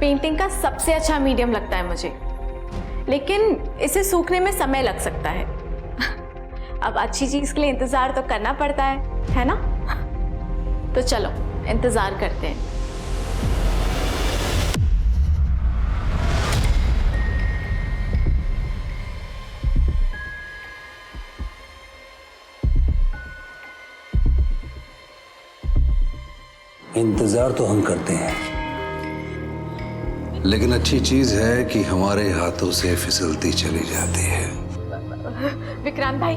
Painting का सबसे अच्छा मीडियम लगता है मुझे, लेकिन इसे सूखने में समय लग सकता है। अब अच्छी चीज के लिए इंतजार तो करना पड़ता है ना? तो चलो इंतजार करते हैं। इंतजार तो हम करते हैं, लेकिन अच्छी चीज है कि हमारे हाथों से फिसलती चली जाती है। विक्रांत भाई,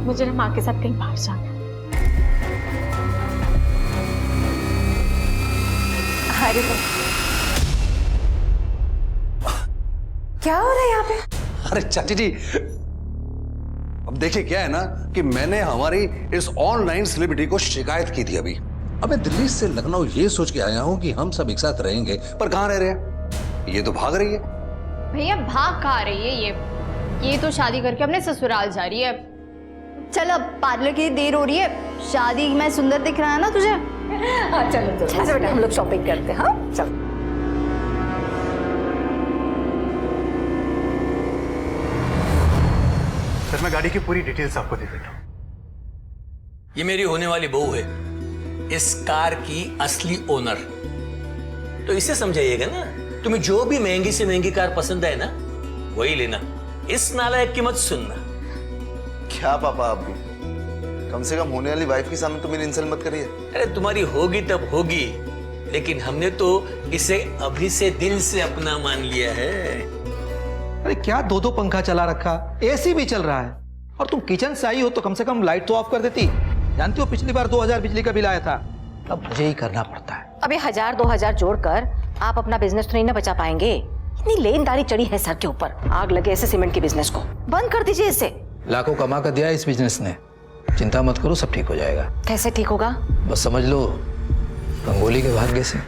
मुझे ना माँ के साथ कहीं बाहर जाना है। अरे क्या हो रहा है यहाँ पे? अरे चाची जी, अब देखिए क्या है ना कि मैंने हमारी इस ऑनलाइन सेलिब्रिटी को शिकायत की थी अभी। मैं दिल्ली से लखनऊ ये सोच के आया हूँ कि हम सब एक साथ रहेंगे, पर कहाँ रह रहे हैं? ये तो भाग रही है। भैया भाग कहाँ रही है? ये तो शादी करके अपने ससुराल जा रही है। चल अब पार्लर की देर हो रही है, शादी में सुंदर दिख रहा है ना तुझे? हाँ चलो चलो, अच्छा बेटा हम लोग शॉपिंग करते हैं। हाँ चलो। सर मैं गाड़ी की पूरी डिटेल्स आपको दे देता हूँ। ये मेरी होने वाली बहू है, इस कार की असली ओनर। तो इसे समझाइएगा ना, तुम्हें जो भी महंगी से महंगी कार पसंद है ना वही लेना, इस नालायक की मत सुनना। क्या पापा, आप भी कम से कम होने वाली वाइफ के सामने तो मेरी इंसल्ट मत करिए। अरे तुम्हारी होगी तब होगी, लेकिन हमने तो इसे अभी से दिल से अपना मान लिया है। अरे क्या दो दो पंखा चला रखा, एसी भी चल रहा है, और तुम किचन से आई हो तो कम से कम लाइट तो ऑफ कर देती। जानती हो पिछली बार 2000 बिजली का बिल आया था, अब मुझे ही करना पड़ता है। अबे 1000-2000 जोड़कर आप अपना बिजनेस तो नहीं ना बचा पाएंगे। इतनी लेनदारी चढ़ी है सर के ऊपर, आग लगे ऐसे सीमेंट के बिजनेस को बंद कर दीजिए इसे। लाखों कमा कर दिया इस बिजनेस ने, चिंता मत करो सब ठीक हो जाएगा। कैसे ठीक होगा? बस समझ लो रंगोली के भाग्य से।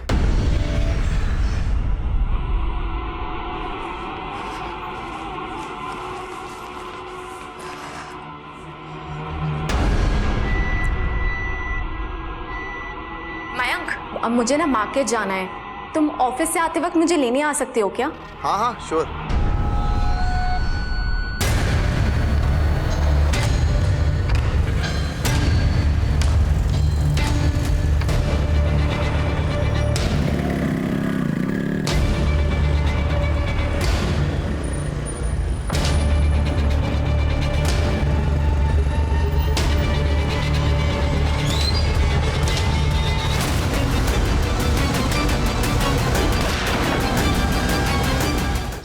मयंक, अब मुझे ना मार्केट जाना है, तुम ऑफिस से आते वक्त मुझे लेने आ सकते हो क्या? हाँ हाँ श्योर।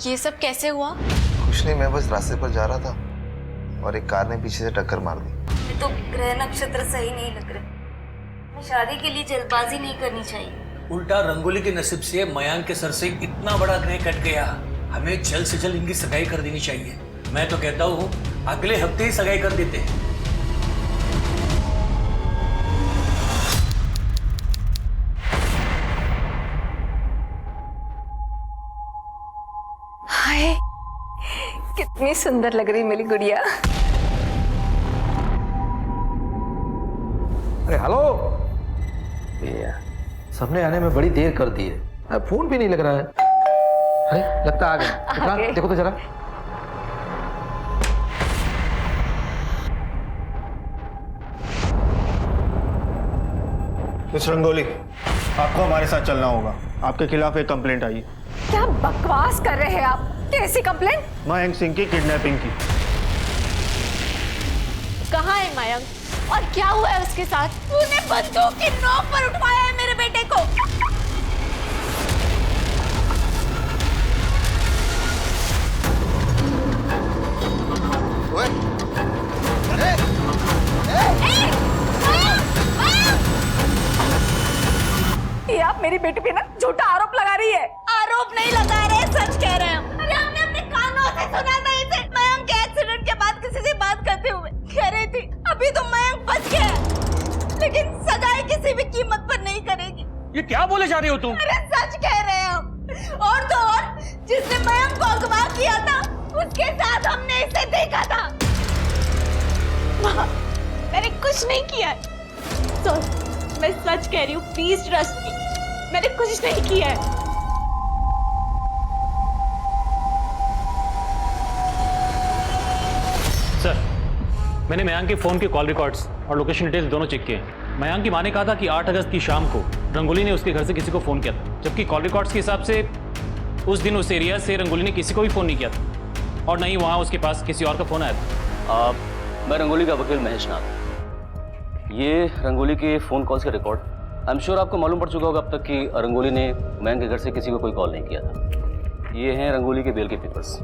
ये सब कैसे हुआ? कुछ नहीं, मैं बस रास्ते पर जा रहा था और एक कार ने पीछे से टक्कर मार दी। तो ग्रह नक्षत्र सही नहीं लग रहे, शादी के लिए जल्दबाजी नहीं करनी चाहिए। उल्टा रंगोली के नसीब से मयांक के सर से इतना बड़ा ग्रह कट गया, हमें जल्द से जल्द इनकी सगाई कर देनी चाहिए। मैं तो कहता हूँ अगले हफ्ते ही सगाई कर देते हैं। हाय कितनी सुंदर लग रही मेरी गुड़िया। अरे हेलो भैया, सबने आने में बड़ी देर कर दी है, फोन भी नहीं लग रहा है। अरे लगता आ गया, देखो तो जरा। मिस रंगोली, आपको हमारे साथ चलना होगा, आपके खिलाफ एक कंप्लेंट आई है। क्या बकवास कर रहे हैं आप? कैसी कंप्लेंट? मयंक सिंह की किडनैपिंग की। कहाँ है मयंक और क्या हुआ है उसके साथ? तूने बंदूक की नोक पर उठवाया है मेरे बेटे को। ओए, ये आप मेरी बेटी पे ना झूठा आरोप लगा रही है। आरोप नहीं लगा रहे, सच कह रहे हैं। अरे हमने अपने कानों से सुना था इसे। मयंक के एक्सीडेंट के बाद किसी से बात करते हुए कह रही थी अभी तो मयंक बच गया, लेकिन सगाई किसी भी कीमत पर नहीं करेगी। ये क्या बोले जा रही हो तुम? अरे सच कह रहे हैं हम। और तो और जिसने मयंक को अगवा किया था उसके साथ हमने इसे देखा था। मैंने कुछ नहीं किया है। मैं सच कह रही हूँ, प्लीज ट्रस्ट मी, मैंने कुछ नहीं किया है। मैंने मयंक के फ़ोन के कॉल रिकॉर्ड्स और लोकेशन डिटेल्स दोनों चेक किए। मयंक की मां ने कहा था कि 8 अगस्त की शाम को रंगोली ने उसके घर से किसी को फ़ोन किया था, जबकि कॉल रिकॉर्ड्स के हिसाब से उस दिन उस एरिया से रंगोली ने किसी को भी फ़ोन नहीं किया था और न ही वहाँ उसके पास किसी और का फ़ोन आया था। मैं रंगोली का वकील महेश नाथ। ये रंगोली के फ़ोन कॉल्स के रिकॉर्ड आई एम श्योर आपको मालूम पड़ चुका होगा अब तक कि रंगोली ने मयंक के घर से किसी को कोई कॉल नहीं किया था। ये हैं रंगोली के बेल के पेपर्स।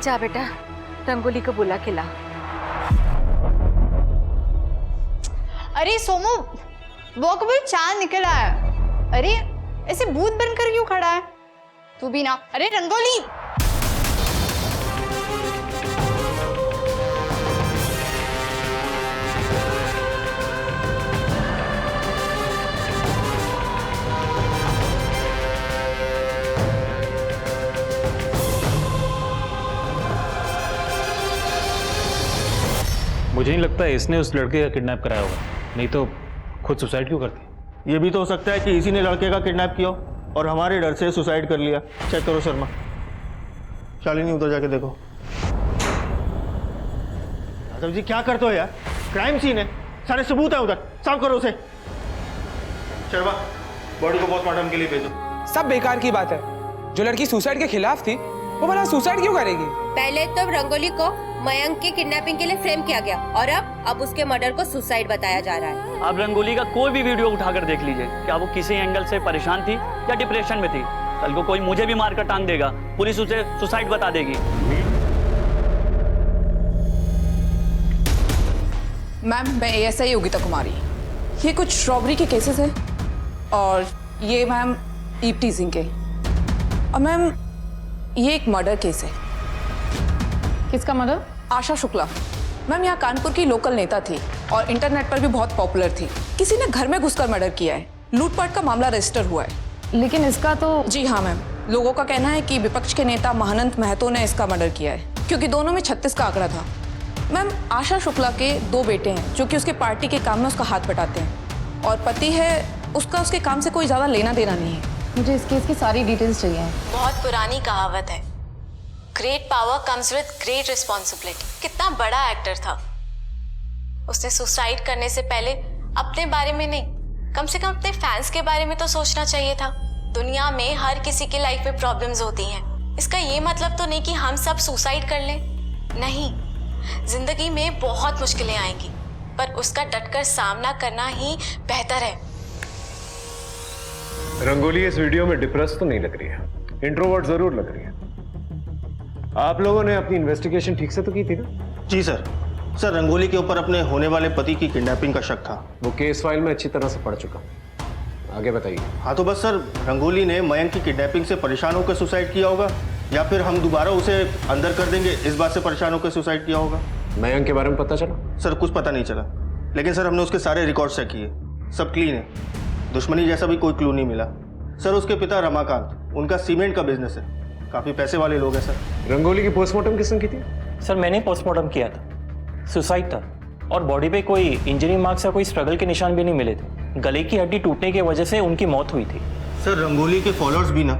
जा बेटा, रंगोली को बुला के ला। अरे सोमू, वो कभी चांद निकल आया। अरे ऐसे भूत बनकर क्यों खड़ा है? तू भी ना। अरे रंगोली, मुझे नहीं लगता इसने उस लड़के का किडनैप कराया होगा, नहीं तो खुद सुसाइड क्यों करती। ये भी तो हो सकता है कि इसी ने लड़के का किडनैप किया और हमारे डर से सुसाइड कर लिया। चेक करो शर्मा। शालिनी उधर जाके देखो। यादव जी क्या करते हो यार? क्राइम सीन है, सारे सबूत है उधर, साफ करो उसे। शर्मा, बॉडी को पोस्टमार्टम के लिए भेजो। सब बेकार की बात है। जो लड़की सुसाइड के खिलाफ थी वो भला सुसाइड क्यों करेगी? पहले तो रंगोली को मयंक की किडनैपिंग के लिए फ्रेम किया गया और अब उसके मर्डर को सुसाइड बताया जा रहा है। आप रंगोली का कोई भी वीडियो उठाकर देख लीजिए, क्या वो किसी एंगल से परेशान थी या डिप्रेशन में थी। कल को कोई मुझे भी मारकर टांग देगा, पुलिस उसे सुसाइड बता देगी। मैम, मैं ASI योगिता कुमारी। ये कुछ रॉबरी के केसेस हैं और ये मैम ईव टीजिंग के, और मैम ये एक मर्डर केस है। किसका मर्डर? आशा शुक्ला मैम यहाँ कानपुर की लोकल नेता थी और इंटरनेट पर भी बहुत पॉपुलर थी। किसी ने घर में घुसकर मर्डर किया है। लूटपाट का मामला रजिस्टर हुआ है। लेकिन इसका तो जी हाँ मैम, लोगों का कहना है कि विपक्ष के नेता महानंत महतो ने इसका मर्डर किया है, क्योंकि दोनों में 36 का आंकड़ा था। मैम, आशा शुक्ला के 2 बेटे हैं जो कि उसके पार्टी के काम में उसका हाथ बटाते हैं, और पति है उसका उसके काम से कोई ज़्यादा लेना देना नहीं है। मुझे इस केस की सारी डिटेल्स चाहिए। बहुत पुरानी कहावत है, great power comes with great responsibility. कितना बड़ा एक्टर था, उसने सुसाइड करने से पहले अपने बारे में नहीं, कम से कम अपने फैंस के बारे में तो सोचना चाहिए था। दुनिया में हर किसी की लाइफ में प्रॉब्लम्स होती हैं। इसका ये मतलब तो नहीं कि हम सब सुसाइड कर लें, नहीं। जिंदगी में बहुत मुश्किलें आएंगी, पर उसका डटकर सामना करना ही बेहतर है। रंगोली इस वीडियो में डिप्रेस तो नहीं लग रही है, इंट्रोवर्ट जरूर लग रही है। आप लोगों ने अपनी इन्वेस्टिगेशन ठीक से तो की थी ना? जी सर। सर, रंगोली के ऊपर अपने होने वाले पति की किडनैपिंग का शक था। वो केस फाइल में अच्छी तरह से पढ़ चुका। आगे बताइए। हाँ तो बस सर, रंगोली ने मयंक की किडनैपिंग से परेशान होकर सुसाइड किया होगा, या फिर हम दोबारा उसे अंदर कर देंगे इस बात से परेशान होकर सुसाइड किया होगा। मयंक के बारे में पता चला? सर कुछ पता नहीं चला, लेकिन सर हमने उसके सारे रिकॉर्ड चेक किए, सब क्लीन है। दुश्मनी जैसा भी कोई क्लू नहीं मिला। सर उसके पिता रमाकांत, उनका सीमेंट का बिजनेस है, काफ़ी पैसे वाले लोग हैं सर। रंगोली की पोस्टमार्टम किसने की थी? सर मैंने पोस्टमार्टम किया था, सुसाइड था, और बॉडी पे कोई इंजरी मार्क्स या कोई स्ट्रगल के निशान भी नहीं मिले थे। गले की हड्डी टूटने की वजह से उनकी मौत हुई थी। सर रंगोली के फॉलोअर्स भी ना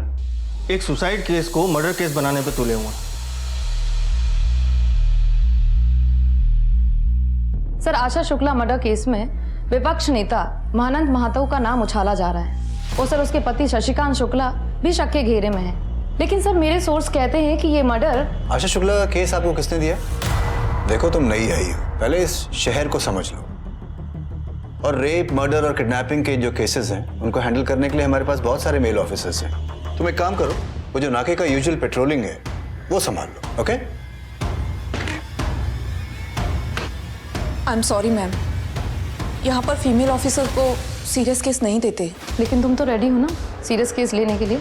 एक सुसाइड केस को मर्डर केस बनाने पे तुले हुए हैं। Sir, Asha Shukla murder case में विपक्ष नेता महानंत महतो का नाम उछाला जा रहा है, और सर उसके पति शशिकांत शुक्ला भी शक के घेरे में है। लेकिन सर मेरे सोर्स कहते हैं कि ये मर्डर। आशा शुक्ला का केस आपको किसने दिया? देखो तुम नई आई हो, पहले इस शहर को समझ लो। और रेप, मर्डर और किडनैपिंग के जो केसेस हैं उनको हैंडल करने के लिए हमारे पास बहुत सारे मेल ऑफिसर्स हैं। तुम एक काम करो, वो जो नाके का यूजुअल पेट्रोलिंग है वो संभाल लो। Okay? I am sorry ma'am, यहाँ पर फीमेल ऑफिसर को सीरियस केस नहीं देते। लेकिन तुम तो रेडी हो ना सीरियस केस लेने के लिए?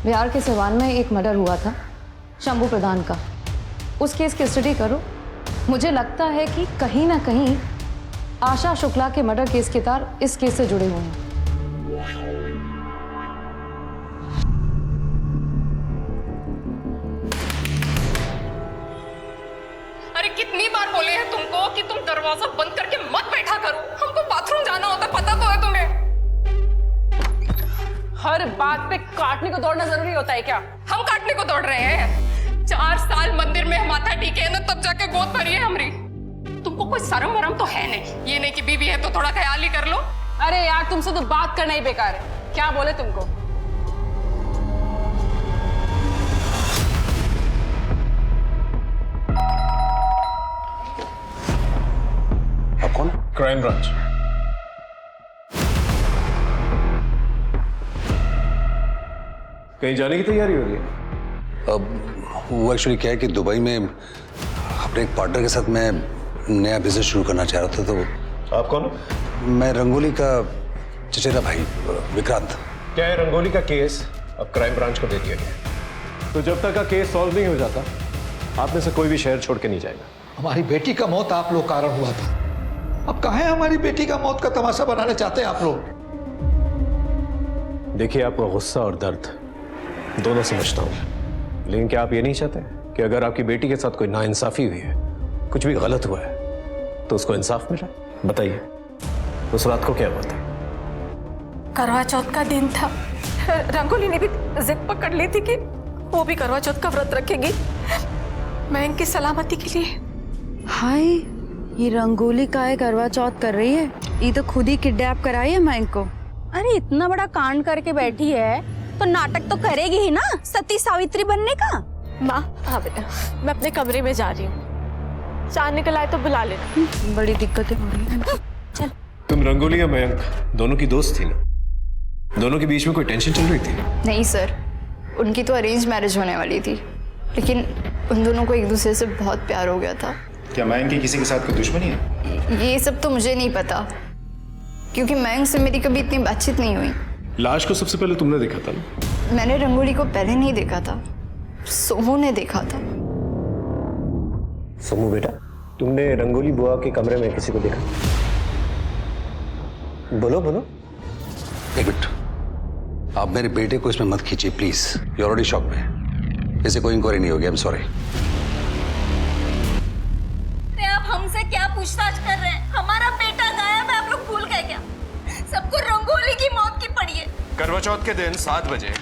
बिहार के सिवान में एक मर्डर हुआ था शंभू प्रधान का, उस केस की स्टडी करो। मुझे लगता है कि कहीं ना कहीं आशा शुक्ला के मर्डर केस के तार इस केस से जुड़े हुए हैं। बोले हैं तुमको कि तुम दरवाजा बंद करके मत बैठा करो? हमको बाथरूम जाना होता, पता तो है तुम्हें। हर बात पे काटने को दौड़ना जरूरी होता है क्या? हम काटने को दौड़ रहे हैं? 4 साल मंदिर में माथा टीके है ना, तब जाके गोद भरी है हमारी। तुमको कोई शर्म वरम तो है नहीं? ये नहीं कि बीवी है तो थोड़ा ख्याल ही कर लो। अरे यार, तुमसे तो बात करना ही बेकार है। क्या बोले तुमको? आप कौन? Crime branch. कहीं जाने की तैयारी हो रही है? अब वो एक्चुअली क्या है कि दुबई में अपने एक पार्टनर के साथ मैं नया बिजनेस शुरू करना चाह रहा था। तो आप कौन? मैं रंगोली का चचेरा भाई विक्रांत। क्या है, रंगोली का केस अब क्राइम ब्रांच को दे दिया गया, तो जब तक का केस सॉल्व नहीं हो जाता आप में से कोई भी शहर छोड़ के नहीं जाएगा। हमारी बेटी का मौत आप लोग कारण हुआ था, अब कहाँ है हमारी बेटी का मौत का तमाशा बनाने चाहते हैं आप लोग? देखिए, आपका गुस्सा और दर्द दोनों समझता हूं, लेकिन क्या आप ये नहीं चाहते कि अगर आपकी बेटी के साथ कोई नाइंसाफी हुई है, कुछ भी गलत हुआ है, तो उसको इंसाफ मिला? बताइए, उस रात को क्या हुआ था? करवा चौथ का दिन था। रंगोली ने भी जिद पकड़ ली थी कि वो भी करवा चौथ का व्रत रखेगी मयंक की सलामती के लिए। हाय, ये रंगोली का है करवा चौथ कर रही है? ये तो खुद ही किडनैप कराई है मयंक को। अरे इतना बड़ा कांड करके बैठी है तो नाटक तो करेगी ही ना, सती सावित्री बनने का। माँ, हाँ बेटा, मैं अपने कमरे में जा रही हूँ। चांद निकल आए तो बुला लेना। बड़ी दिक्कतें हो रही हैं। चल। तुम रंगोली या मयंक दोनों की दोस्त थी ना? दोनों के बीच में कोई टेंशन चल रही थी? नहीं सर, उनकी तो अरेंज मैरिज होने वाली थी, लेकिन उन दोनों को एक दूसरे से बहुत प्यार हो गया था। क्या मयंक की किसी के साथ कोई दुश्मनी है? ये सब तो मुझे नहीं पता, क्योंकि मयंक से मेरी कभी इतनी बातचीत नहीं हुई। लाश को सबसे पहले तुमने देखा था ना? मैंने रंगोली को पहले नहीं देखा था, सोमू ने देखा था। सोमू बेटा, तुमने रंगोली बुआ के कमरे में किसी को देखा? बोलो बोलो। एक मिनट, आप मेरे बेटे को इसमें मत खींचिए प्लीज। यू ऑलरेडी शॉक में, इसे कोई इंक्वायरी नहीं होगी। आई एम सॉरी। आप हमसे क्या पूछताछ कर रहे हैं? हमारा बेटा गायब है, आप लोग भूल गए क्या? सबको रंगोली की मौत की पड़ी है। करवा चौथ के दिन 7 बजे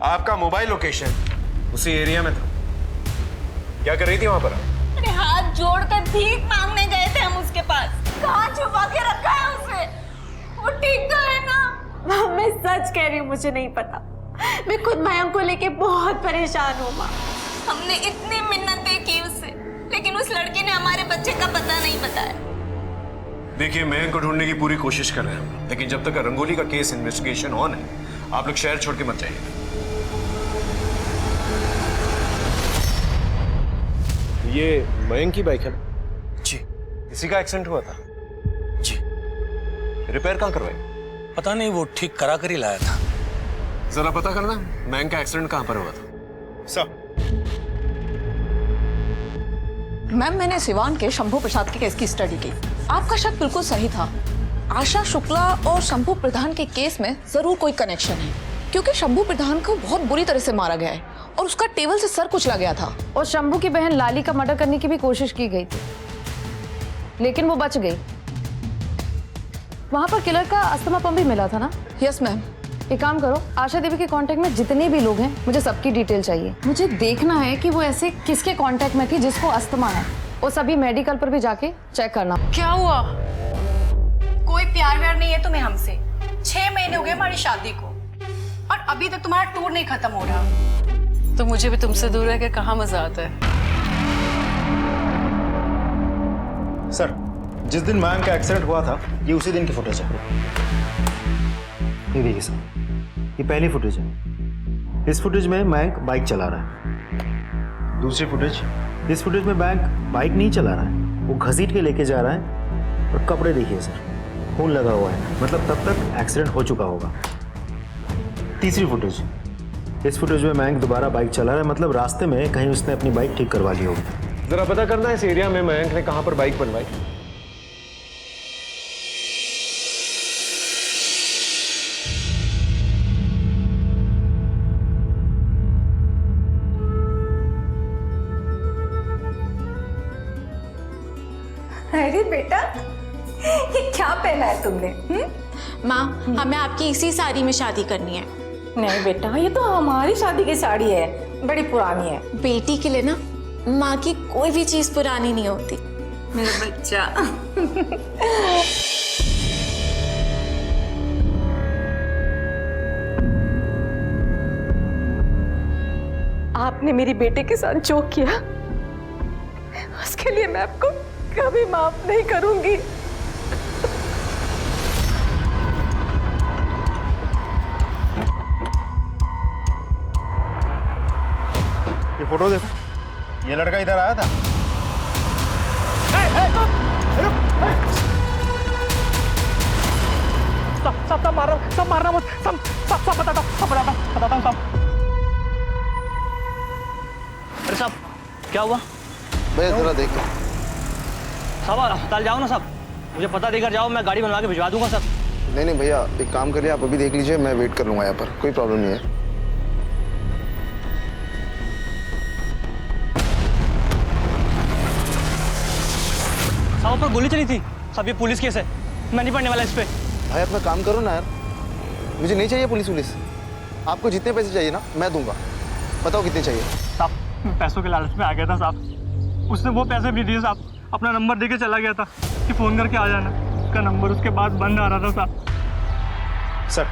आपका मोबाइल लोकेशन उसी एरिया में था। क्या कर रही थी वहां पर? अरे हाथ जोड़कर भीख मांगने गए थे हम उसके पास। कहाँ छुपा के रखा है उसे? वो ठीक तो है ना? मैं सच कह रही हूँ, मुझे नहीं पता। मैं खुद मयंक को लेके बहुत परेशान हूँ माँ। हमने इतनी मिन्नतें की उससे, लेकिन उस लड़की ने हमारे बच्चे का पता नहीं बताया। देखिए, मयंक को ढूंढने की पूरी कोशिश कर रहे हैं, लेकिन जब तक रंगोली का केस इन्वेस्टिगेशन ऑन है, आप लोग शहर छोड़ के मत जाइए। ये मयंक की बाइक है ना? जी। इसी का एक्सीडेंट हुआ था? जी। रिपेयर कहाँ करवाई? पता नहीं, वो ठीक करा कर ही लाया था। जरा पता करना मयंक का एक्सीडेंट कहाँ पर हुआ था। सब मैम, मैंने सिवान के शंभू प्रसाद के केस की स्टडी की। आपका शक बिल्कुल सही था। आशा शुक्ला और शंभू प्रधान के केस में जरूर कोई कनेक्शन है, क्योंकि शंभू प्रधान को बहुत बुरी तरह से मारा गया है और उसका टेबल से सर कुचला गया था। और शंभू की बहन लाली का मर्डर करने की भी कोशिश की गई थी, लेकिन वो बच गई। वहां पर किलर का अस्थमा पंप भी मिला था ना? Yes ma'am. एक काम करो, आशा देवी के कांटेक्ट में जितने भी लोग हैं, मुझे सबकी डिटेल चाहिए। मुझे देखना है कि वो ऐसे किसके कांटेक्ट में थी जिसको अस्थमा है। और सभी मेडिकल पर भी जाके चेक करना। क्या हुआ? कोई प्यार व्यार नहीं है तुम्हें हमसे। 6 महीने हो गए हमारी शादी को और अभी तक तुम्हारा टूर नहीं खत्म हो रहा। तो मुझे भी तुमसे दूर रह के कहाँ मजा आता है। सर, जिस दिन मयंक का एक्सीडेंट हुआ था, ये उसी दिन की फुटेज है। ये देखिए सर, ये पहली फुटेज है। इस फुटेज में मयंक बाइक चला रहा है। दूसरी फुटेज, इस फुटेज में मयंक बाइक नहीं चला रहा है, वो घसीट के लेके जा रहा है। और कपड़े देखिए सर, खून लगा हुआ है, मतलब तब तक एक्सीडेंट हो चुका होगा। तीसरी फुटेज, इस फुटेज में मयंक दोबारा बाइक चला रहा है, मतलब रास्ते में कहीं उसने अपनी बाइक ठीक करवा ली होगी। जरा पता करना है इस एरिया में मयंक ने कहां पर बाइक बनवाई। बेटा, ये क्या पहना है तुमने? माँ, हमें आपकी इसी साड़ी में शादी करनी है। नहीं बेटा, ये तो हमारी शादी की साड़ी है, बड़ी पुरानी है। बेटी के लिए ना माँ की कोई भी चीज पुरानी नहीं होती। मेरा बच्चा। आपने मेरी बेटे के साथ जो किया, उसके लिए मैं आपको कभी माफ नहीं करूंगी। ये फोटो देखो, ये लड़का इधर आया था। सब मारना मत, सब बताता हूँ सब। अरे साहब, क्या हुआ? भैया जरा देखो। साहब अस्पताल जाओ ना साहब, मुझे पता देकर जाओ, मैं गाड़ी बनवा के भिजवा दूंगा सर। नहीं भैया, एक काम करिए, आप अभी देख लीजिए, मैं वेट कर लूंगा यहाँ पर, कोई प्रॉब्लम नहीं है। साहब पर गोली चली थी साहब, ये पुलिस केस है, मैं नहीं पढ़ने वाला इस पे। भाई अपना काम करो ना यार, मुझे नहीं चाहिए पुलिस। आपको जितने पैसे चाहिए ना मैं दूंगा, बताओ कितने चाहिए। साहब पैसों के लालच में आ गया था साहब, उसने वो पैसे भी दिए साहब, अपना नंबर देके चला गया था कि फोन करके आ जाना, उसका नंबर उसके बाद बंद आ रहा था साहब। सर,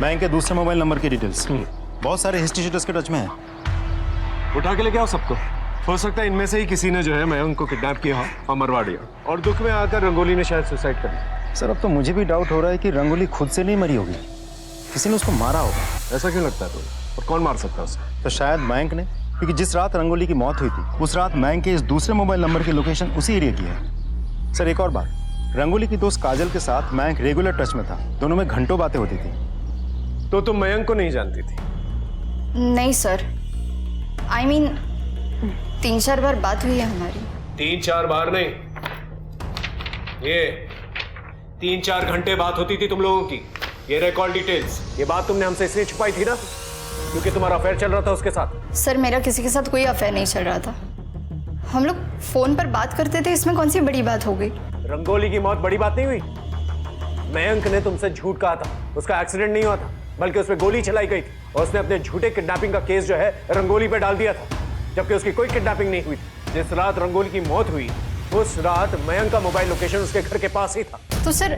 बैंक के दूसरे मोबाइल नंबर की डिटेल्स बहुत सारे हिस्ट्री शीटर्स के टच में है। उठा के लेके आओ सबको। हो सकता है इनमें से ही किसी ने जो है मयंक को किडनैप किया और मरवा दिया, और दुख में आकर रंगोली ने शायद सुसाइड कर लिया। सर अब तो मुझे भी डाउट हो रहा है कि रंगोली खुद से नहीं मरी होगी, किसी ने उसको मारा होगा। ऐसा क्यों लगता है तुम्हें? और कौन मार सकता है उसे? तो शायद मयंक ने, क्योंकि जिस रात रंगोली की मौत हुई थी उस रात मयंक के इस दूसरे मोबाइल नंबर की लोकेशन उसी एरिया की है। सर एक और बात, रंगोली की दोस्त काजल के साथ मयंक रेगुलर टच में था, दोनों में घंटों बातें होती थी। तो तुम मयंक को नहीं जानती थी? नहीं सर, I mean 3-4 बार बात हुई है हमारी। 3-4 बार नहीं, ये 3-4 घंटे बात होती थी तुम लोगों की। ये रिकॉर्ड डिटेल्स, ये बात तुमने हमसे इसलिए छुपाई थी ना क्योंकि तुम्हारा अफेयर चल रहा था उसके साथ। सर मेरा किसी के साथ कोई अफेयर नहीं चल रहा था, हम लोग फोन पर बात करते थे, इसमें कौन सी बड़ी बात हो गई? रंगोली की मौत बड़ी बात नहीं हुई। मयंक ने तुमसे झूठ कहा था, उसका एक्सीडेंट नहीं हुआ था बल्कि उसमें गोली चलाई गई थी, और उसने अपने झूठे किडनैपिंग का केस जो है रंगोली पे डाल दिया था, जबकि उसकी कोई किडनैपिंग नहीं हुई थी। जिस रात रंगोली की मौत हुई उस रात मयंक का मोबाइल लोकेशन उसके घर के पास ही था। तो सर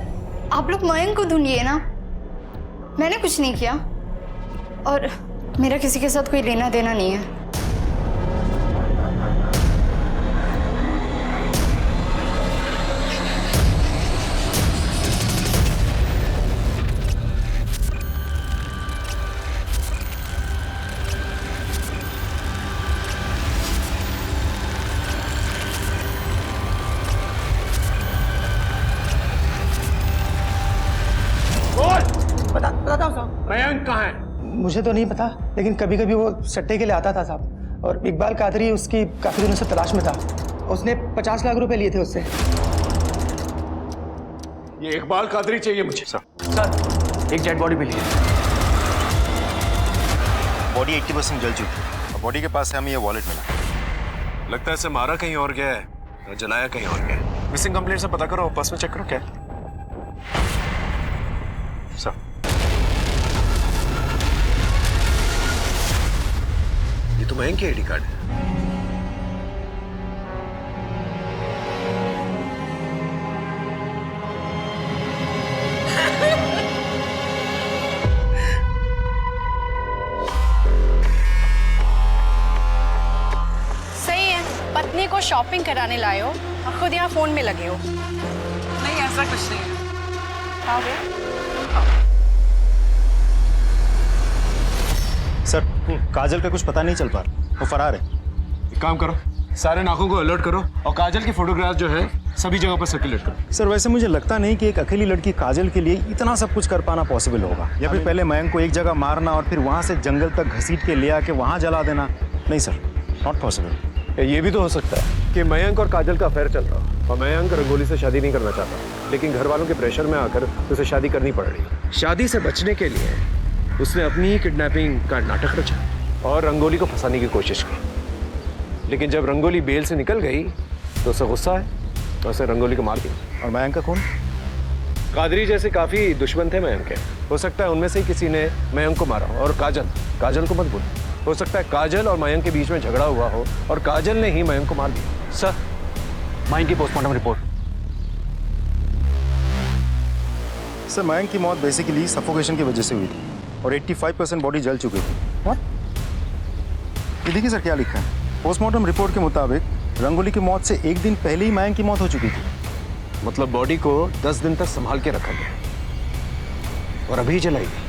आप लोग मयंक को ढूंढिए ना, मैंने कुछ नहीं किया और मेरा किसी के साथ कोई लेना देना नहीं है। बताता हूँ साहब। मयंक कहाँ है? मुझे तो नहीं पता, लेकिन कभी कभी वो सट्टे के लिए आता था साहब, और इकबाल कादरी उसकी काफी दिनों से तलाश में था। उसने 50 लाख रुपए लिए थे उससे। ये इकबाल कादरी चाहिए मुझे। सर एक डेड बॉडी मिली है, बॉडी 80% जल चुकी है और बॉडी के पास से हमें ये वॉलेट मिला। लगता है इसे मारा कहीं और गया है और जलाया कहीं और गया है। मिसिंग कंप्लेंट से पता करो, पर्स में चेक करो क्या है। सर ये तो मयंक की आईडी कार्ड है। सही है, पत्नी को शॉपिंग कराने लाए हो और खुद यहाँ फोन में लगे हो। नहीं ऐसा कुछ नहीं है। आओगे? सर काजल का कुछ पता नहीं चल पा रहा, वो फरार है। एक काम करो, सारे नाकों को अलर्ट करो और काजल की फोटोग्राफ जो है सभी जगह पर सर्कुलेट करो। सर वैसे मुझे लगता नहीं कि एक अकेली लड़की काजल के लिए इतना सब कुछ कर पाना पॉसिबल होगा, या फिर पहले मयंक को एक जगह मारना और फिर वहां से जंगल तक घसीट के ले आके वहां जला देना। नहीं सर, नॉट पॉसिबल। ये भी तो हो सकता है कि मयंक और काजल का अफेयर चल रहा और मयंक रंगोली से शादी नहीं करना चाहता, लेकिन घर वालों के प्रेशर में आकर उसे शादी करनी पड़ रही। शादी से बचने के लिए उसने अपनी ही किडनैपिंग का नाटक रचा और रंगोली को फंसाने की कोशिश की, लेकिन जब रंगोली बेल से निकल गई तो उसे गुस्सा है और उसे रंगोली को मार दिया। और मयंक का खून? कादरी जैसे काफी दुश्मन थे मयंक के, हो सकता है उनमें से ही किसी ने मयंक को मारा हो। और काजल को मत भूल, हो सकता है काजल और मयंक के बीच में झगड़ा हुआ हो और काजल ने ही मयंक को मार दिया। सर, मयंक की पोस्टमार्टम रिपोर्ट। सर मयंक की मौत बेसिकली सफोकेशन की वजह से हुई थी और 85% बॉडी जल चुकी थी। ये देखिए सर क्या लिखा है, पोस्टमार्टम रिपोर्ट के मुताबिक रंगोली की मौत से 1 दिन पहले ही मयंक की मौत हो चुकी थी। मतलब बॉडी को 10 दिन तक संभाल के रखा गया और अभी जलाई गई।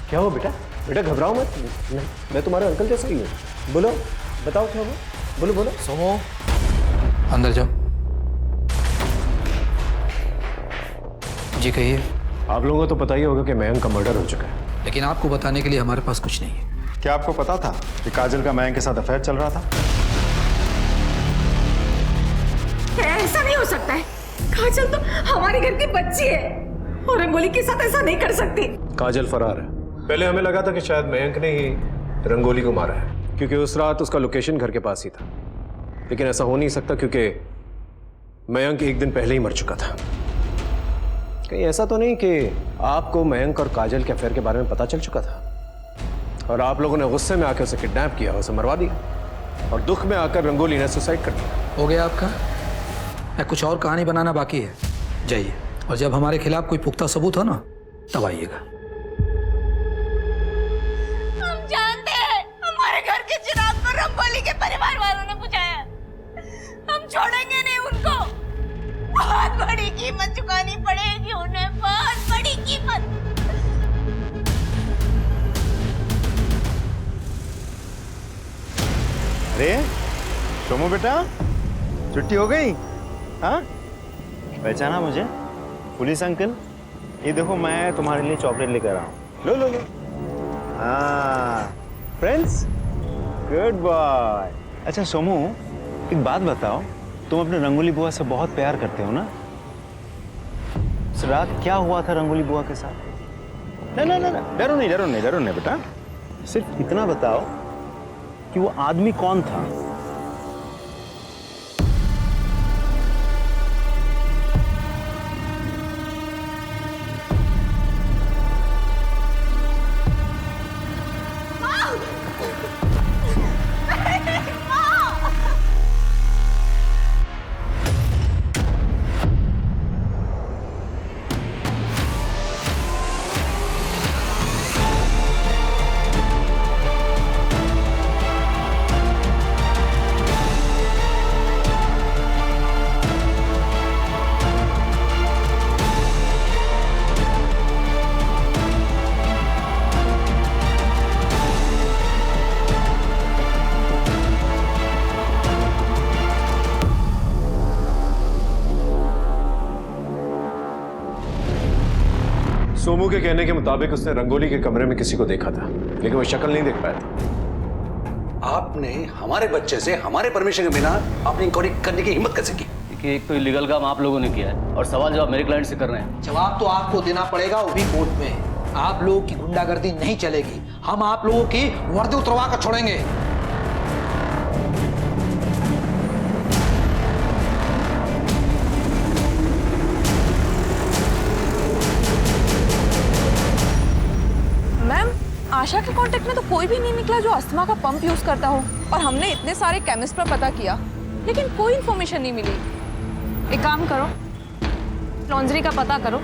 क्या हुआ बेटा? बेटा घबराओ मत, मैं तुम्हारे अंकल जैसा ही हूँ। बोलो, बताओ क्या हुआ? बोलो बोलो। सोमो, अंदर जाओ। जी कहिए। आप लोगों को तो पता ही होगा कि मयंक का मर्डर हो चुका है, लेकिन आपको बताने के लिए हमारे पास कुछ नहीं है। क्या आपको पता था कि काजल का मयंक के साथ अफेयर चल रहा था? ऐसा नहीं हो सकता है। काजल तो हमारे घर की बच्ची है और रंगोली के साथ ऐसा नहीं कर सकती। काजल फरार है। पहले हमें लगा था कि शायद मयंक ने ही रंगोली को मारा है, क्योंकि उस रात उसका लोकेशन घर के पास ही था। लेकिन ऐसा हो नहीं सकता क्योंकि मयंक 1 दिन पहले ही मर चुका था। कहीं ऐसा तो नहीं कि आपको मयंक और काजल के अफेयर के बारे में पता चल चुका था और आप लोगों ने गुस्से में आकर उसे किडनैप किया, उसे मरवा दिया और दुख में आकर रंगोली ने सुसाइड कर दिया? हो गया आपका? या कुछ और कहानी बनाना बाकी है? जाइए, और जब हमारे खिलाफ कोई पुख्ता सबूत हो ना तब आइएगा। हम जानते हैं हमारे घर के चिराग को रंगोली के परिवार वालों ने बुझाया। हम छोड़ेंगे नहीं उनको। बहुत बड़ी कीमत चुकानी पड़ेगी उन्हें, बहुत बड़ी कीमत। अरे सोमू बेटा, छुट्टी हो गई? हाँ, पहचाना मुझे? पुलिस अंकल, ये देखो मैं तुम्हारे लिए चॉकलेट लेकर आया हूँ। लो लो लो। हाँ फ्रेंड्स, गुड बॉय। अच्छा सोमू, एक बात बताओ, तुम अपने रंगोली बुआ से बहुत प्यार करते हो ना? इस रात क्या हुआ था रंगोली बुआ के साथ? ना, डरो नहीं बेटा। सिर्फ इतना बताओ कि वो आदमी कौन था? सोमू के कहने के मुताबिक उसने रंगोली के कमरे में किसी को देखा था, लेकिन वो शक्ल नहीं देख पाया था। आपने हमारे बच्चे से हमारे परमिशन के बिना अपनी इंक्वायरी करने की हिम्मत कैसे की? देखिए, एक तो इलीगल काम आप लोगों ने किया है और सवाल जवाब मेरे क्लाइंट से कर रहे हैं। जवाब तो आपको देना पड़ेगा, वो भी कोर्ट में। आप लोगों की गुंडागर्दी नहीं चलेगी। हम आप लोगों की वर्दी उतरवा कर छोड़ेंगे। मैम, आशा के कांटेक्ट में तो कोई भी नहीं निकला जो अस्थमा का पंप यूज करता हो, और हमने इतने सारे केमिस्ट पर पता किया लेकिन कोई इंफॉर्मेशन नहीं मिली। एक काम करो, लॉन्ड्री का पता करो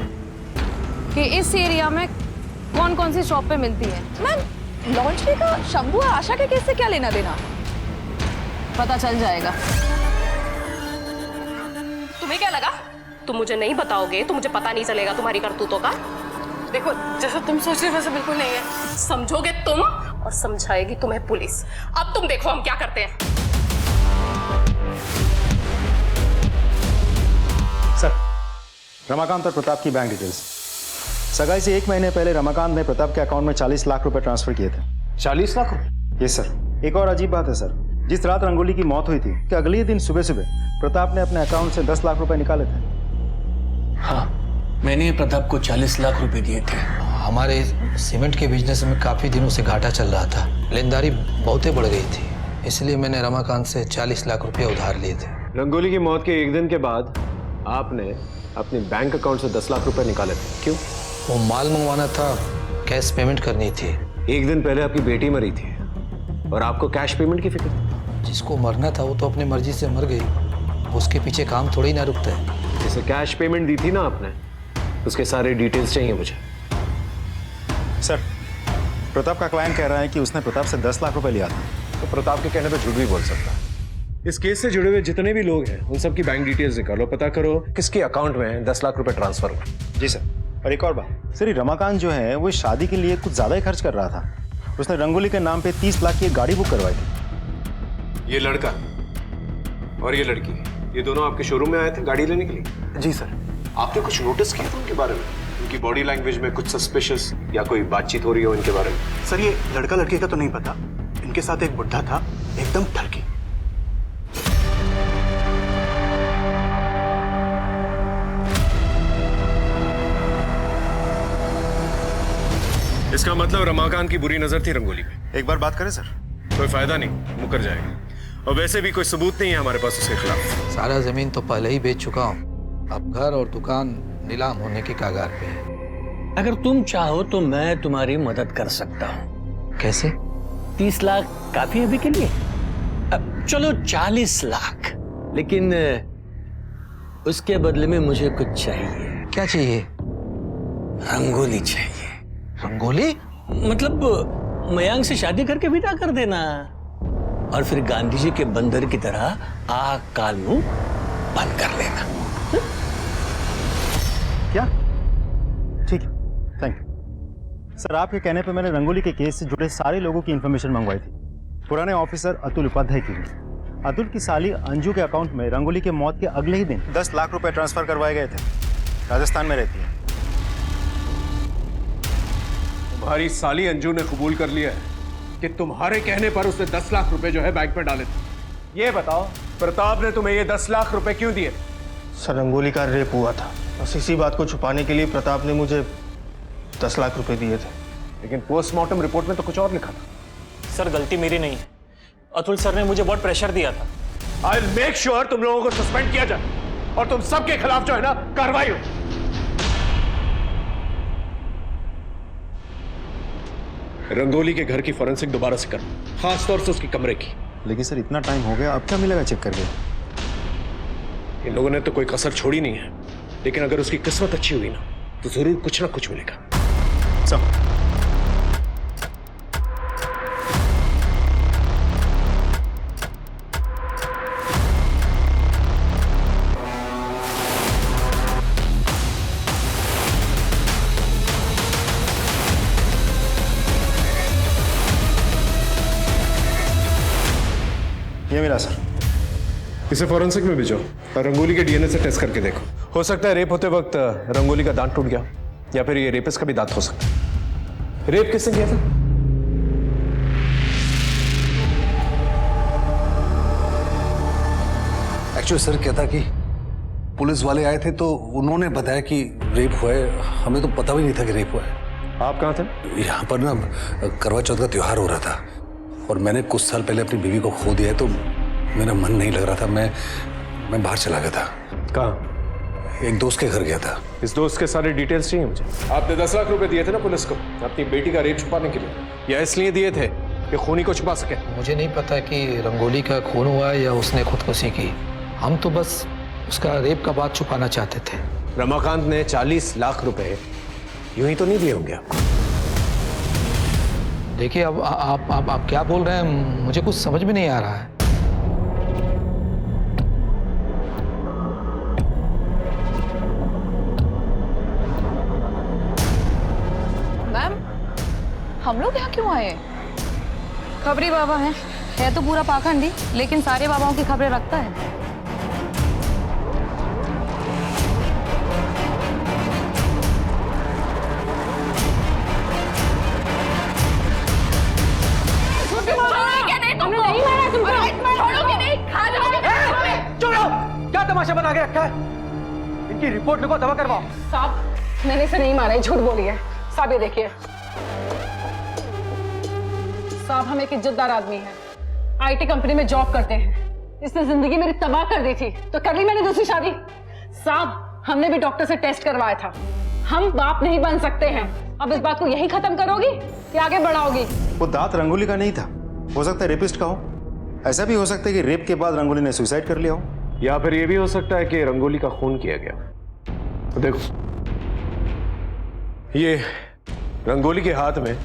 कि इस एरिया में कौन कौन सी शॉप पे मिलती है। मैम, लॉन्ड्री का शंभू और आशा के केस से क्या लेना देना? पता चल जाएगा। तुम्हें क्या लगा तुम मुझे नहीं बताओगे तो मुझे पता नहीं चलेगा तुम्हारी करतूतों का? देखो, जैसा तुम सोच रहे हो वैसा बिल्कुल नहीं है। समझोगे तुम और समझाएगी तुम्हें पुलिस। अब तुम देखो हम क्या करते हैं। सर, रमाकांत और प्रताप की बैंक डिटेल्स। सगाई से 1 महीने पहले रमाकांत ने प्रताप के अकाउंट में 40 लाख रुपए ट्रांसफर किए थे। 40 लाख रुपए? Yes sir. एक और अजीब बात है सर, जिस रात रंगोली की मौत हुई थी, कि अगले ही दिन सुबह सुबह प्रताप ने अपने अकाउंट से 10 लाख रुपए निकाले थे? हाँ, मैंने प्रताप को 40 लाख रुपए दिए थे। हमारे सीमेंट के बिजनेस में काफी दिनों से घाटा चल रहा था, लेनदारी बहुते बढ़ गई थी, इसलिए मैंने रमाकांत से 40 लाख रुपए उधार लिए थे। रंगोली की मौत के एक दिन के बाद आपने अपने बैंक अकाउंट से 10 लाख रुपए निकाले थे, क्यों? वो माल मंगवाना था, कैश पेमेंट करनी थी। एक दिन पहले आपकी बेटी मरी थी और आपको कैश पेमेंट की फिक्र थी। जिसको मरना था वो तो अपनी मर्जी से मर गई, उसके पीछे काम थोड़ी ना रुकता है। जैसे कैश पेमेंट दी थी ना आपने, उसके सारे डिटेल्स चाहिए मुझे। सर, प्रताप का क्लाइंट कह रहा है कि उसने प्रताप से 10 लाख रुपए लिया था। तो प्रताप के कहने पे झूठ भी बोल सकता है। इस केस से जुड़े हुए जितने भी लोग हैं उन सबकी बैंक डिटेल्स निकालो, पता करो किसके अकाउंट में 10 लाख रुपए ट्रांसफर हुए। जी सर। और एक और बात सर, ये रमाकांत जो है वो शादी के लिए कुछ ज्यादा ही खर्च कर रहा था। उसने रंगोली के नाम पे 30 लाख की एक गाड़ी बुक करवाई थी। ये लड़का और ये लड़की, ये दोनों आपके शोरूम में आए थे गाड़ी लेने के लिए? जी सर। आपने कुछ नोटिस किया था उनके बारे में? उनकी बॉडी लैंग्वेज में कुछ सस्पिशियस या कोई बातचीत हो रही हो इनके बारे में? सर, ये लड़का लड़की का तो नहीं पता, इनके साथ एक बुढ़ा था, एकदम ठरकी। इसका मतलब रमाकांत की बुरी नजर थी रंगोली पे। एक बार बात करें सर? कोई फायदा नहीं, मुकर जाएगा। और वैसे भी कोई सबूत नहीं है हमारे पास उसके खिलाफ। सारा जमीन तो पहले ही बेच चुका हूँ, अब घर और दुकान नीलाम होने की कगार पे है। अगर तुम चाहो तो मैं तुम्हारी मदद कर सकता हूँ। कैसे? 30 लाख काफी है अभी के लिए? अब चलो 40 लाख, लेकिन उसके बदले में मुझे कुछ चाहिए। क्या चाहिए? रंगोली चाहिए। रंगोली? मतलब मयांक से शादी करके विदा कर देना और फिर गांधी जी के बंदर की तरह आग काल मुंह बंद कर लेना। क्या? ठीक है, थैंक यू सर। आपके कहने पे मैंने रंगोली के केस से जुड़े सारे लोगों की इंफॉर्मेशन मंगवाई थी, पुराने ऑफिसर अतुल उपाध्याय की भी। अतुल की साली अंजू के अकाउंट में रंगोली के मौत के अगले ही दिन 10 लाख रुपए ट्रांसफर करवाए गए थे। राजस्थान में रहती है। तुम्हारी साली अंजू ने कबूल कर लिया है कि तुम्हारे कहने पर उसने 10 लाख रुपए जो है बैंक में डाले थे। ये बताओ प्रताप ने तुम्हें ये 10 लाख रुपए क्यों दिए? सर, रंगोली का रेप हुआ था, बस इसी बात को छुपाने के लिए प्रताप ने मुझे 10 लाख रुपए दिए थे। लेकिन पोस्टमार्टम रिपोर्ट में तो कुछ और लिखा था। सर, गलती मेरी नहीं है, अतुल सर ने मुझे बहुत प्रेशर दिया था। आई विल मेक श्योर तुम लोगों को सस्पेंड किया जाए और तुम सबके खिलाफ जो है ना कार्रवाई हो। रंगोली के घर की फॉरेंसिक दोबारा से करो, खासतौर से उसके कमरे की। लेकिन सर, इतना टाइम हो गया, अब क्या मिलेगा चेक करके? इन लोगों ने तो कोई कसर छोड़ी नहीं है, लेकिन अगर उसकी किस्मत अच्छी हुई ना तो जरूर कुछ ना कुछ मिलेगा। सब ये मिला सर। इसे फॉरेंसिक में भेजो और रंगोली के डीएनए से टेस्ट करके देखो। हो सकता है रेप होते वक्त रंगोली का दांत टूट गया, या फिर ये रेपिस्ट का भी दांत हो सकता है। रेप किसने किया था? एक्चुअली सर क्या था कि पुलिस वाले आए थे तो उन्होंने बताया कि रेप हुआ है, हमें तो पता भी नहीं था कि रेप हुआ है। आप कहाँ थे? यहाँ पर ना करवा चौथ का त्योहार हो रहा था और मैंने कुछ साल पहले अपनी बीवी को खो दिया है, तो मेरा मन नहीं लग रहा था। मैं बाहर चला गया था। कहाँ? एक दोस्त के घर गया था। इस दोस्त के सारे डिटेल्स चाहिए मुझे। आपने 10 लाख रुपए दिए थे ना पुलिस को अपनी बेटी का रेप छुपाने के लिए, या इसलिए दिए थे कि खूनी को छुपा सके? मुझे नहीं पता कि रंगोली का खून हुआ या उसने खुदकुशी की, हम तो बस उसका रेप का बात छुपाना चाहते थे। रमाकांत ने 40 लाख रुपए यूं ही तो नहीं दिए होंगे आपको? देखिए, अब आप क्या बोल रहे हैं, मुझे कुछ समझ में नहीं आ रहा है। मैम, हम लोग यहाँ क्यों आए? खबरी बाबा है तो पूरा पाखंडी, लेकिन सारे बाबाओं की खबरें रखता है। हमने नहीं मारा तुमको। इसकी रिपोर्ट लिखो, दवा करवाओ। साहब मैंने इसे नहीं मारा, झूठ बोली है। साहब ये देखिए, साहब हम एक इज्जतदार आदमी हैं, आईटी कंपनी में जॉब करते हैं। इसने जिंदगी मेरी तबाह कर दी थी तो कर ली मैंने दूसरी शादी। साहब हमने भी डॉक्टर से टेस्ट करवाया था, हम बाप नहीं बन सकते हैं। अब इस बात को यही खत्म करोगी या आगे बढ़ाओगी? वो दांत रंगोली का नहीं था, हो सकता है रेपिस्ट का हो। ऐसा भी हो सकता है कि रेप के बाद रंगोली ने सुसाइड कर लिया हो। या फिर ये भी हो सकता है कि रंगोली का खून किया गया। तो देखो, ये रंगोली के हाथ में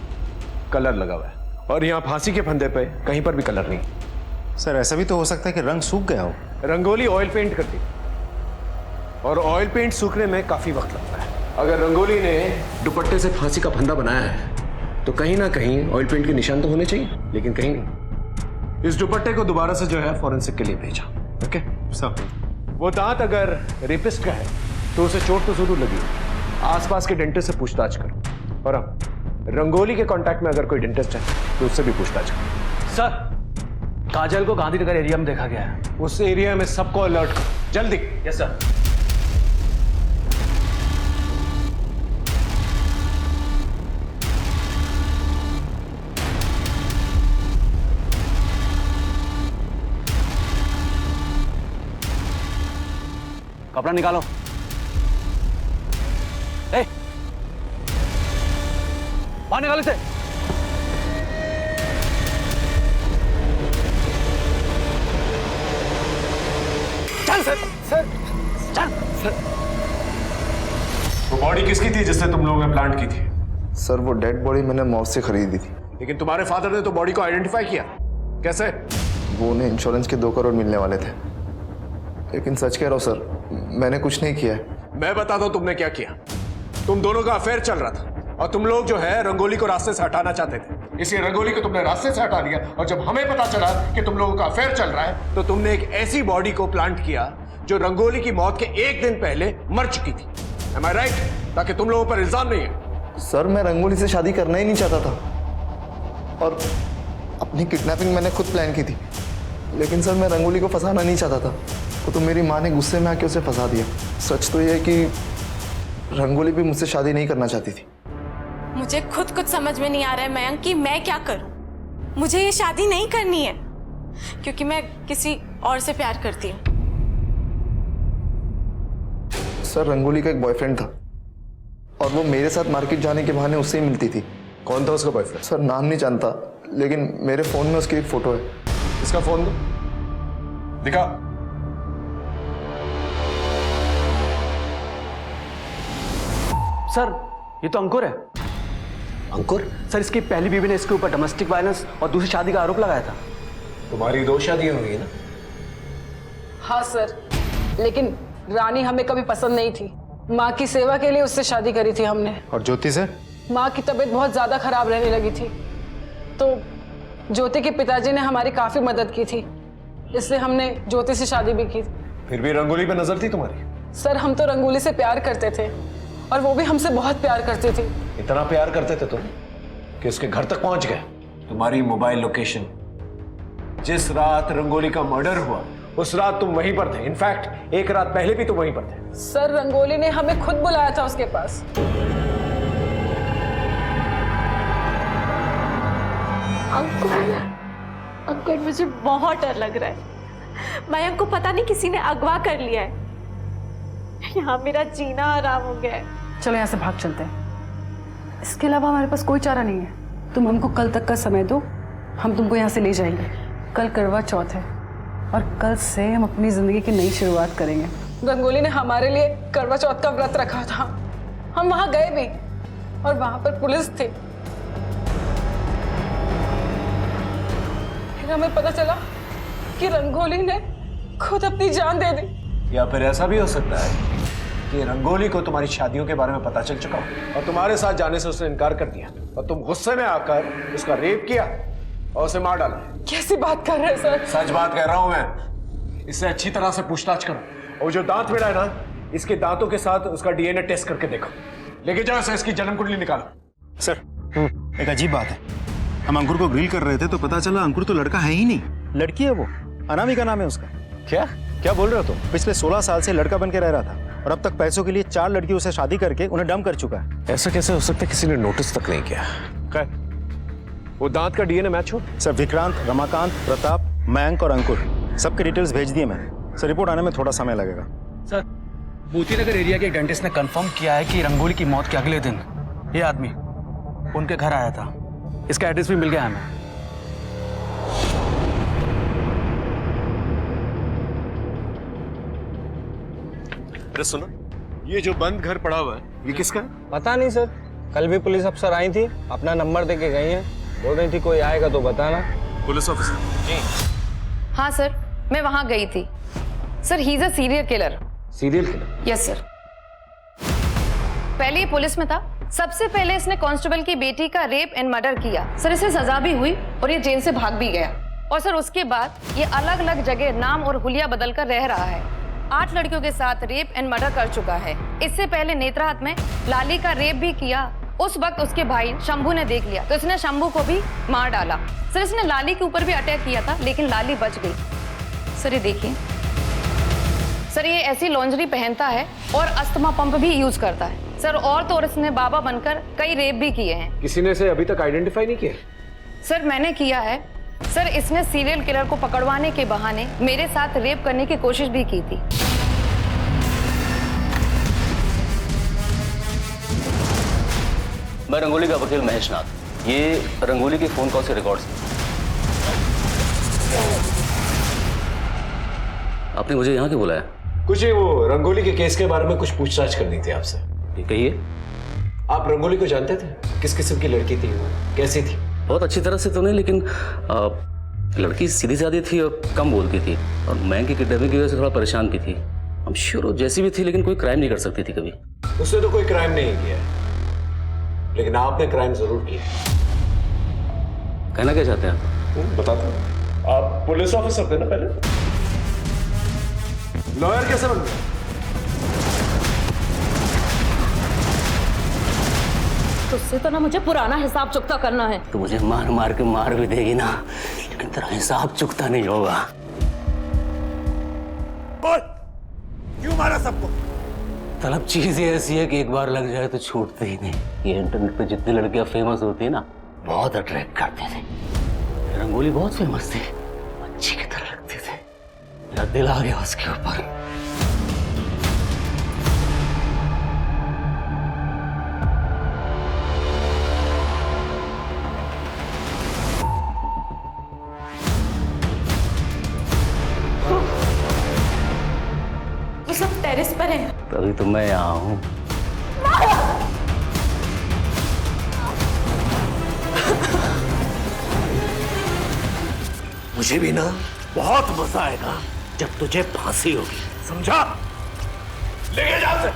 कलर लगा हुआ है और यहाँ फांसी के फंदे पे कहीं पर भी कलर नहीं। सर ऐसा भी तो हो सकता है कि रंग सूख गया हो। रंगोली ऑयल पेंट करती है और ऑयल पेंट सूखने में काफी वक्त लगता है। अगर रंगोली ने दुपट्टे से फांसी का फंदा बनाया है तो कहीं ना कहीं ऑयल पेंट के निशान तो होने चाहिए, लेकिन कहीं नहीं। इस दुपट्टे को दोबारा से जो है फॉरेंसिक के लिए भेजा। ओके सर, वो दांत अगर रेपिस्ट का है तो उसे चोट तो जरूर लगी, आसपास के डेंटिस्ट से पूछताछ करो। और अब रंगोली के कांटेक्ट में अगर कोई डेंटिस्ट है तो उससे भी पूछताछ करो। सर काजल को गांधीनगर एरिया में देखा गया है। उस एरिया में सबको अलर्ट करो जल्दी। Yes sir. कपड़ा निकालो। ए, बाहर निकालो इसे। चल सर, चल सर। वो बॉडी किसकी थी जिससे तुम लोगों ने प्लांट की थी? सर वो डेड बॉडी मैंने मॉल से खरीदी थी। लेकिन तुम्हारे फादर ने तो बॉडी को आइडेंटिफाई किया, कैसे? वो उन्हें इंश्योरेंस के 2 करोड़ मिलने वाले थे। लेकिन सच कह रहा हूँ सर, मैंने कुछ नहीं किया है। मैं बताता हूं तुमने क्या किया। तुम दोनों का अफेयर चल रहा था और तुम लोग जो है रंगोली को रास्ते से हटाना चाहते थे, इसलिए रंगोली को तुमने रास्ते से हटा दिया। और जब हमें पता चला कि तुम लोगों का अफेयर चल रहा है तो तुमने एक ऐसी बॉडी को प्लांट किया जो रंगोली की मौत के 1 दिन पहले मर चुकी थी। Am I right? ताकि तुम लोगों पर इल्जाम नहीं है। सर मैं रंगोली से शादी करना ही नहीं चाहता था और अपनी किडनैपिंग मैंने खुद प्लान की थी। लेकिन सर मैं रंगोली को फंसाना नहीं चाहता था, तो मेरी माँ ने गुस्से में आके उसे फंसा दिया। सच तो ये है कि रंगोली भी मुझसे शादी नहीं करना चाहती थी। मुझे खुद कुछ समझ में नहीं आ रहा है मयंक कि मैं क्या करूं। मुझे ये शादी नहीं करनी है क्योंकि मैं किसी और से प्यार करती हूँ। सर रंगोली का एक बॉयफ्रेंड था और वो मेरे साथ मार्केट जाने के बहाने उससे ही मिलती थी। कौन था उसका बॉयफ्रेंड? सर नाम नहीं जानता, लेकिन मेरे फोन में उसकी एक फोटो है। इसका फोन दो, दिखा। सर ये तो अंकुर है। अंकुर? सर इसकी पहली बीवी ने इसके ऊपर डोमेस्टिक वायलेंस और दूसरी शादी का आरोप लगाया था। तुम्हारी 2 शादियां हुई है ना? हाँ सर, लेकिन रानी हमें कभी पसंद नहीं थी। माँ की सेवा के लिए उससे शादी करी थी हमने। और ज्योति से? माँ की तबीयत बहुत ज्यादा खराब रहने लगी थी तो ज्योति के पिताजी ने हमारी काफी मदद की थी, इसलिए हमने ज्योति से शादी भी की। फिर भी रंगोली पे नजर थी तुम्हारी? सर हम तो रंगोली से प्यार करते थे और वो भी हमसे बहुत प्यार करती थी। इतना प्यार करते थे तुम कि उसके घर तक पहुंच गए। तुम्हारी मोबाइल लोकेशन, जिस रात रंगोली का मर्डर हुआ उस रात तुम वहीं पर थे। इनफैक्ट 1 रात पहले भी तुम वहीं पर थे। सर रंगोली ने हमें खुद बुलाया था उसके पास। अंकुर मुझे बहुत डर लग रहा है। मयंक को पता नहीं किसी ने अगवा कर लिया है। यहाँ मेरा जीना आराम हो गया है। चलो यहाँ से भाग चलते हैं, इसके अलावा हमारे पास कोई चारा नहीं है। तुम हमको कल तक का समय दो, हम तुमको यहाँ से ले जाएंगे। कल करवा चौथ है और कल से हम अपनी जिंदगी की नई शुरुआत करेंगे। रंगोली ने हमारे लिए करवा चौथ का व्रत रखा था, हम वहां गए भी और वहां पर पुलिस थी। फिर हमें पता चला कि रंगोली ने खुद अपनी जान दे दी। या फिर ऐसा भी हो सकता है कि रंगोली को तुम्हारी शादियों के बारे में पता चल चुका हो और तुम्हारे साथ जाने से उसने इनकार कर दिया और तुम गुस्से में आकर उसका रेप किया और उसे मार डाला। कैसी बात कर रहे हैं सर? सच बात कह रहा हूं मैं। इससे अच्छी तरह से पूछताछ करो और जो दांत मिला है ना, इसके दांतों के साथ उसका डीएनए टेस्ट करके देखो। लेके जाओ इसे, इसकी जन्म कुंडली निकालो। सर एक अजीब बात है, हम अंकुर को ग्रिल कर रहे थे तो पता चला अंकुर तो लड़का है ही नहीं, लड़की है। वो अनामिका नाम है उसका। क्या क्या बोल रहे हो तुम? पिछले 16 साल से लड़का बन के रह रहा था। और अब तक पैसों के लिए 4 लड़कियों से शादी करके उन्हें डंप कर चुका है। ऐसा कैसे हो सकता है, किसी ने नोटिस तक नहीं किया। खैर, वो दांत का डीएनए मैच हो? सर विक्रांत, रमाकांत, प्रताप, मयंक और अंकुर सबके डिटेल्स भेज दिए मैंने। सर रिपोर्ट आने में थोड़ा समय लगेगा। सर बूतीनगर एरिया के डेंटिस्ट ने कंफर्म किया है कि रंगोली की मौत के अगले दिन ये आदमी उनके घर आया था। इसका एड्रेस भी मिल गया हमें। अरे सुनो, ये जो बंद घर पड़ा हुआ है ये किसका है? पता नहीं सर, कल भी पुलिस अफसर आई थी, अपना नंबर दे के गई हैं, बोल रही थी कोई आएगा तो बताना। Police officer? जी हाँ सर, मैं वहां गई थी। Sir he is a serial killer. Serial killer? Yes sir. पहले ये पुलिस में था। सबसे पहले इसने कांस्टेबल की बेटी का रेप एंड मर्डर किया। सर इसे सजा भी हुई और ये जेल से भाग भी गया। और सर उसके बाद ये अलग अलग जगह नाम और हुलिया बदल कर रह रहा है। 8 लड़कियों के साथ रेप एंड मर्डर कर चुका है। इससे पहले नेत्राहाट में लाली का रेप भी किया। उस वक्त उसके भाई शंभू ने देख लिया तो इसने शंभू को भी मार डाला। सर इसने लाली के ऊपर भी अटैक किया था लेकिन लाली बच गई। सर ये देखिए, सर ये ऐसी लॉन्जरी पहनता है और अस्थमा पंप भी यूज करता है। सर और इसने बाबा बनकर कई रेप भी किए हैं। किसी ने इसे अभी तक आइडेंटिफाई नहीं किया? सर मैंने किया है। सर इसने सीरियल किलर को पकड़वाने के बहाने मेरे साथ रेप करने की कोशिश भी की थी। मैं रंगोली का वकील महेश नाथ। ये रंगोली के फोन कॉल से रिकॉर्ड्स हैं। आपने मुझे यहाँ क्यों बुलाया? कुछ ही वो रंगोली के केस के बारे में कुछ पूछताछ करनी थी आपसे। कहिए। आप रंगोली को जानते थे? किस किस्म की लड़की थी वो, कैसी थी? बहुत अच्छी तरह से तो नहीं, लेकिन लड़की सीधी सादी थी और कम बोलती थी और मैं की किडनैपिंग की वजह से थोड़ा परेशान भी थी। हम श्योर वो जैसी भी थी लेकिन कोई क्राइम नहीं कर सकती थी कभी। उसने तो कोई क्राइम नहीं किया, लेकिन आपने क्राइम जरूर किया। कहना क्या चाहते हैं आप? बताता हूं। आप पुलिस ऑफिसर थे ना पहले? लॉयर कैसे बन गए? तुझसे तो ना मुझे पुराना हिसाब चुकता करना है। तो मुझे मार मार के मार भी देगी ना, लेकिन तेरा हिसाब चुकता नहीं होगा। बोल, क्यों मारा सबको? तलब चीज ये ऐसी है कि एक बार लग जाए तो छूटते ही नहीं। ये इंटरनेट पे जितनी लड़कियां फेमस होती है ना, बहुत अट्रैक्ट करते थे। रंगोली बहुत फेमस थी, अच्छी की तरह लगते थे। मेरा दिल आ गया उसके ऊपर। वो सब टेरेस पर है। तभी तो मैं यहाँ हूँ। मुझे भी ना बहुत मजा आएगा जब तुझे फांसी होगी, समझा? लेके जा से।